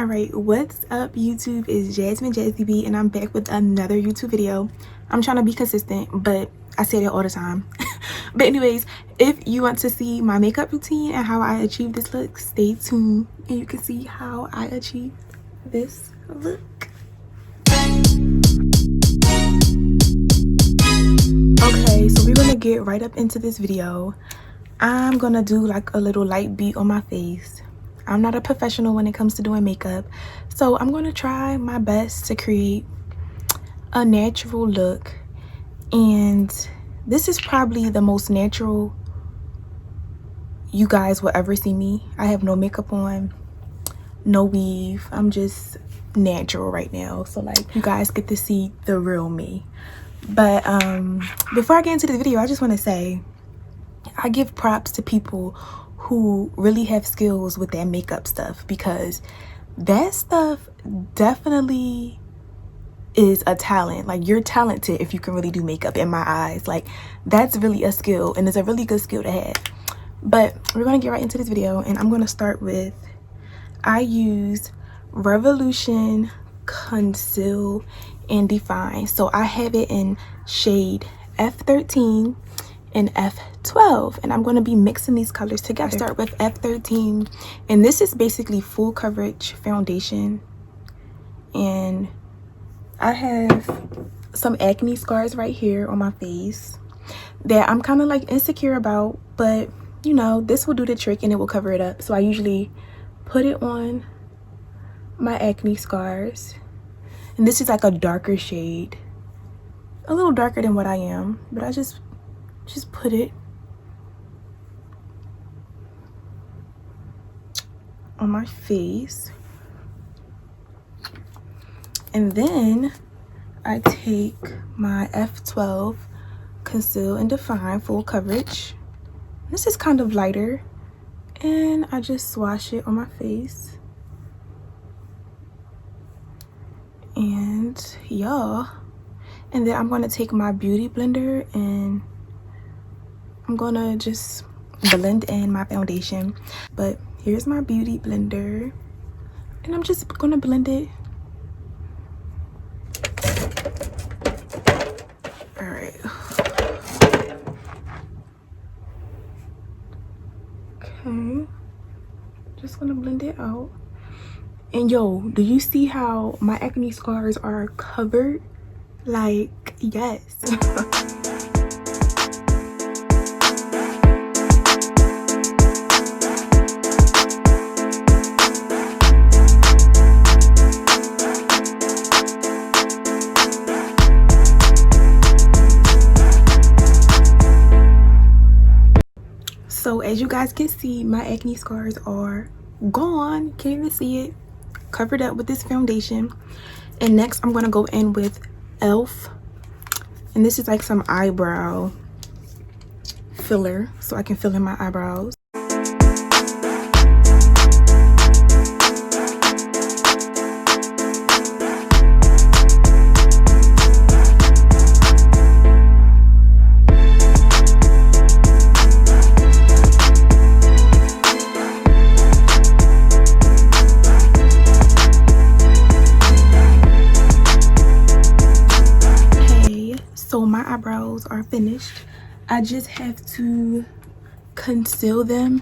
Alright, what's up YouTube? It's Jasmine JassyyB and I'm back with another YouTube video. I'm trying to be consistent, but I say that all the time. But anyways, if you want to see my makeup routine and how I achieve this look, stay tuned and you can see how I achieve this look. Okay, so we're gonna get right up into this video. I'm gonna do like a little light beat on my face. I'm not a professional when it comes to doing makeup, so I'm going to try my best to create a natural look. And this is probably the most natural you guys will ever see me. I have no makeup on, no weave. I'm just natural right now, so like you guys get to see the real me. But before I get into the video, I just want to say I give props to people who really have skills with that makeup stuff, because that stuff definitely is a talent. Like, you're talented if you can really do makeup in my eyes. Like, that's really a skill, and it's a really good skill to have. But we're gonna get right into this video, and I'm gonna start with, I use Revolution Conceal and Define. So I have it in shade F13 and F12, and I'm going to be mixing these colors together. I start with F13, and this is basically full coverage foundation, and I have some acne scars right here on my face that I'm kind of like insecure about, but you know, this will do the trick and it will cover it up. So I usually put it on my acne scars, and this is like a darker shade, a little darker than what I am, but I just put it on my face. And then I take my F12 Conceal and Define full coverage. This is kind of lighter, and I just swatch it on my face. And yeah, and then I'm going to take my beauty blender and I'm gonna just blend in my foundation. But here's my beauty blender, and I'm just gonna blend it. All right. Okay, just gonna blend it out. And yo, do you see how my acne scars are covered? Like, yes. So as you guys can see, my acne scars are gone. Can't even see it. Covered up with this foundation. And next I'm going to go in with e.l.f. And this is like some eyebrow filler, so I can fill in my eyebrows. So my eyebrows are finished. I just have to conceal them,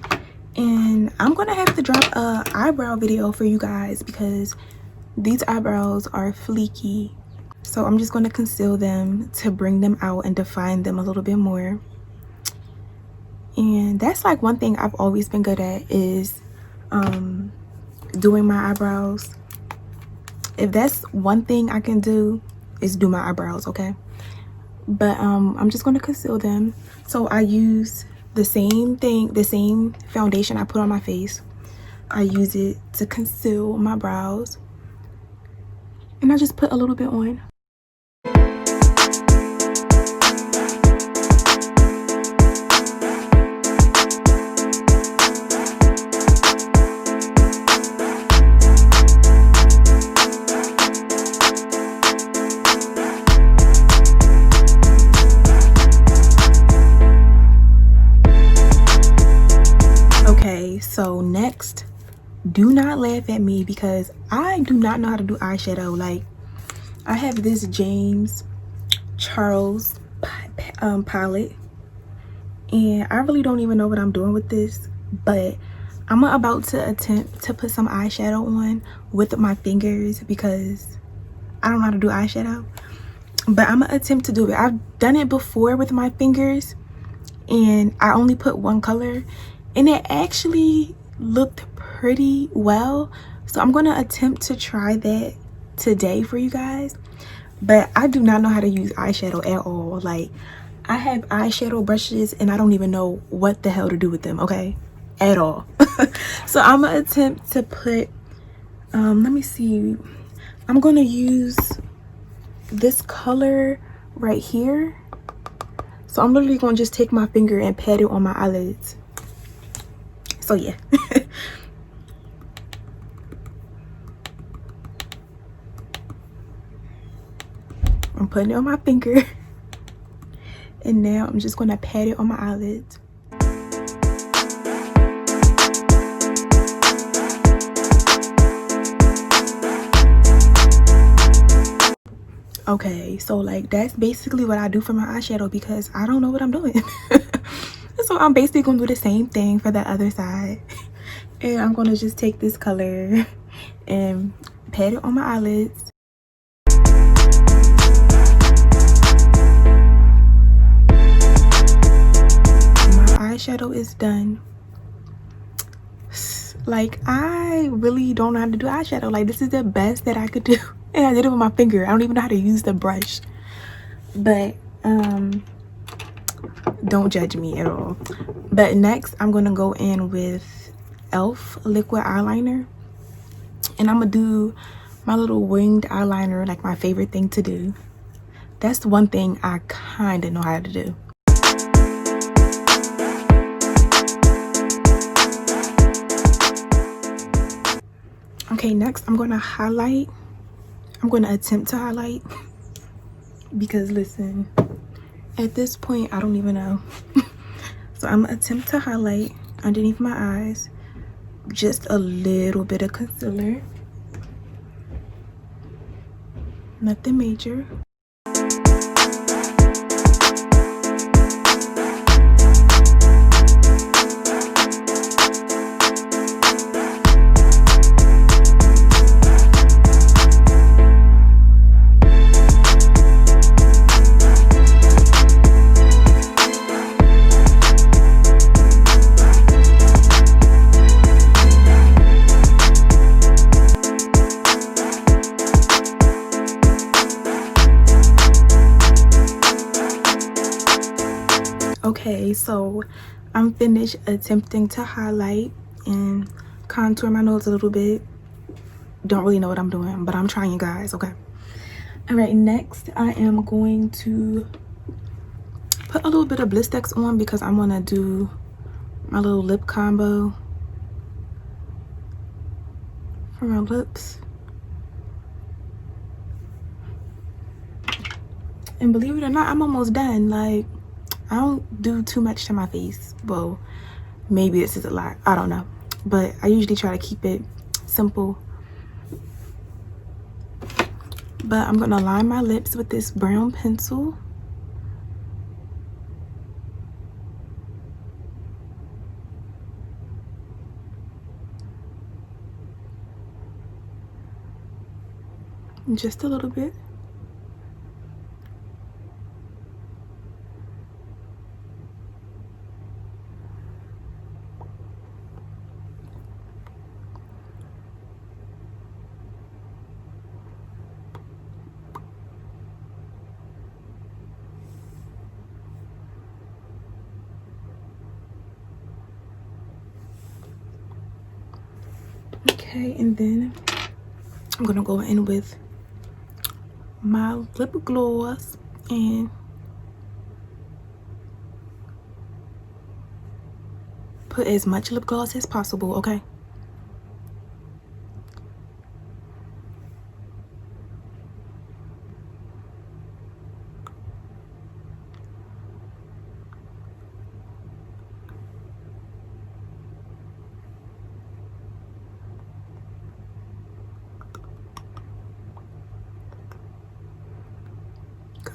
and I'm gonna have to drop a eyebrow video for you guys because these eyebrows are fleeky. So I'm just gonna conceal them to bring them out and define them a little bit more. And that's like one thing I've always been good at, is doing my eyebrows. If that's one thing I can do, is do my eyebrows, okay? But I'm just going to conceal them. So I use the same thing, the same foundation I put on my face. I use it to conceal my brows, and I just put a little bit on. So next do not laugh at me because I do not know how to do eyeshadow. Like, I have this James Charles palette, and I really don't even know what I'm doing with this, but I'm about to attempt to put some eyeshadow on with my fingers because I don't know how to do eyeshadow, but I'm gonna attempt to do it. I've done it before with my fingers and I only put one color and it actually looked pretty well, so I'm gonna attempt to try that today for you guys. But I do not know how to use eyeshadow at all. Like, I have eyeshadow brushes and I don't even know what the hell to do with them, okay, at all. So I'm gonna attempt to put let me see, I'm gonna use this color right here. So I'm literally gonna just take my finger and pat it on my eyelids. So yeah. I'm putting it on my finger and now I'm just gonna pat it on my eyelids. Okay, so like that's basically what I do for my eyeshadow because I don't know what I'm doing. So I'm basically gonna do the same thing for the other side. And I'm gonna just take this color and pat it on my eyelids. My eyeshadow is done. Like, I really don't know how to do eyeshadow. Like, this is the best that I could do. And I did it with my finger. I don't even know how to use the brush. But don't judge me at all. But next I'm gonna go in with elf liquid eyeliner, and I'm gonna do my little winged eyeliner, like my favorite thing to do. That's one thing I kind of know how to do. Okay, next I'm gonna highlight. I'm gonna attempt to highlight because listen, at this point I don't even know. So I'm gonna attempt to highlight underneath my eyes, just a little bit of concealer, nothing major. Okay, so I'm finished attempting to highlight and contour my nose a little bit. Don't really know what I'm doing, but I'm trying, guys. Okay. All right, next I am going to put a little bit of Blistex on because I'm gonna do my little lip combo for my lips. And believe it or not, I'm almost done. Like, I don't do too much to my face. Well, maybe this is a lot, I don't know, but I usually try to keep it simple. But I'm gonna line my lips with this brown pencil. Just a little bit. Okay, and then I'm gonna go in with my lip gloss and put as much lip gloss as possible, okay?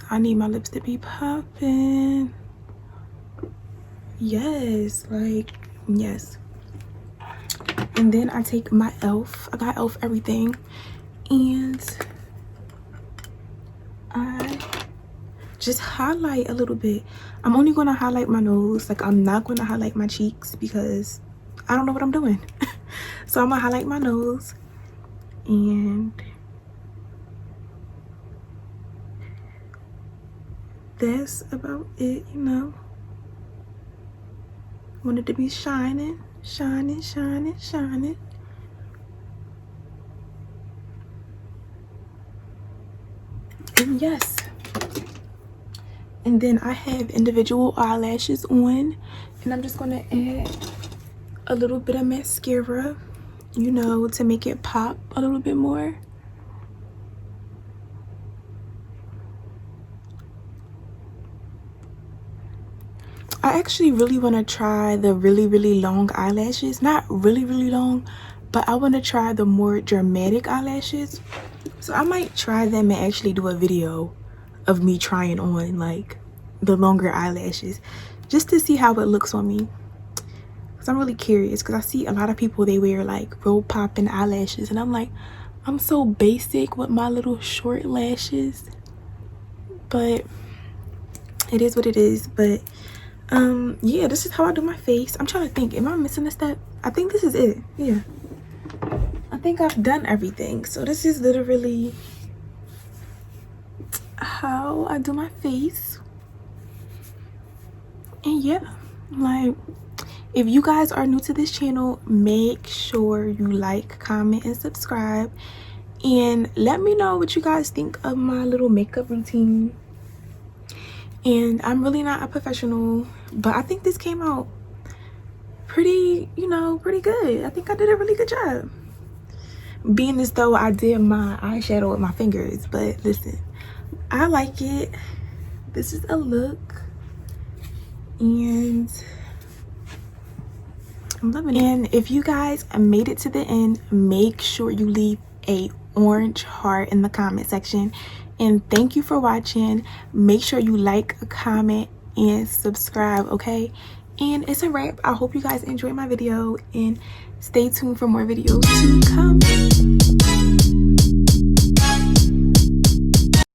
I need my lips to be popping. Yes, like, yes. And then I take my e.l.f. I got e.l.f. everything, and I just highlight a little bit. I'm only going to highlight my nose. Like, I'm not going to highlight my cheeks because I don't know what I'm doing. So I'm going to highlight my nose, and that's about it, you know. I want it to be shining, shining, shining, shining. And yes. And then I have individual eyelashes on, and I'm just gonna add a little bit of mascara, you know, to make it pop a little bit more. I actually really want to try the really long eyelashes. Not really long, but I want to try the more dramatic eyelashes. So I might try them and actually do a video of me trying on like the longer eyelashes, just to see how it looks on me. Because I'm really curious, because I see a lot of people, they wear like real popping eyelashes, and I'm like, I'm so basic with my little short lashes. But it is what it is. But yeah, this is how I do my face. I'm trying to think, am I missing a step? I think this is it. Yeah, I think I've done everything. So this is literally how I do my face. And yeah, like, if you guys are new to this channel, make sure you like, comment, and subscribe, and let me know what you guys think of my little makeup routine. And I'm really not a professional, but I think this came out pretty, you know, pretty good. I think I did a really good job, being as though I did my eyeshadow with my fingers. But listen, I like it. This is a look, and I'm loving it. And if you guys made it to the end, make sure you leave a orange heart in the comment section. And thank you for watching. Make sure you like, comment, and subscribe, okay? And it's a wrap. I hope you guys enjoyed my video, and stay tuned for more videos to come.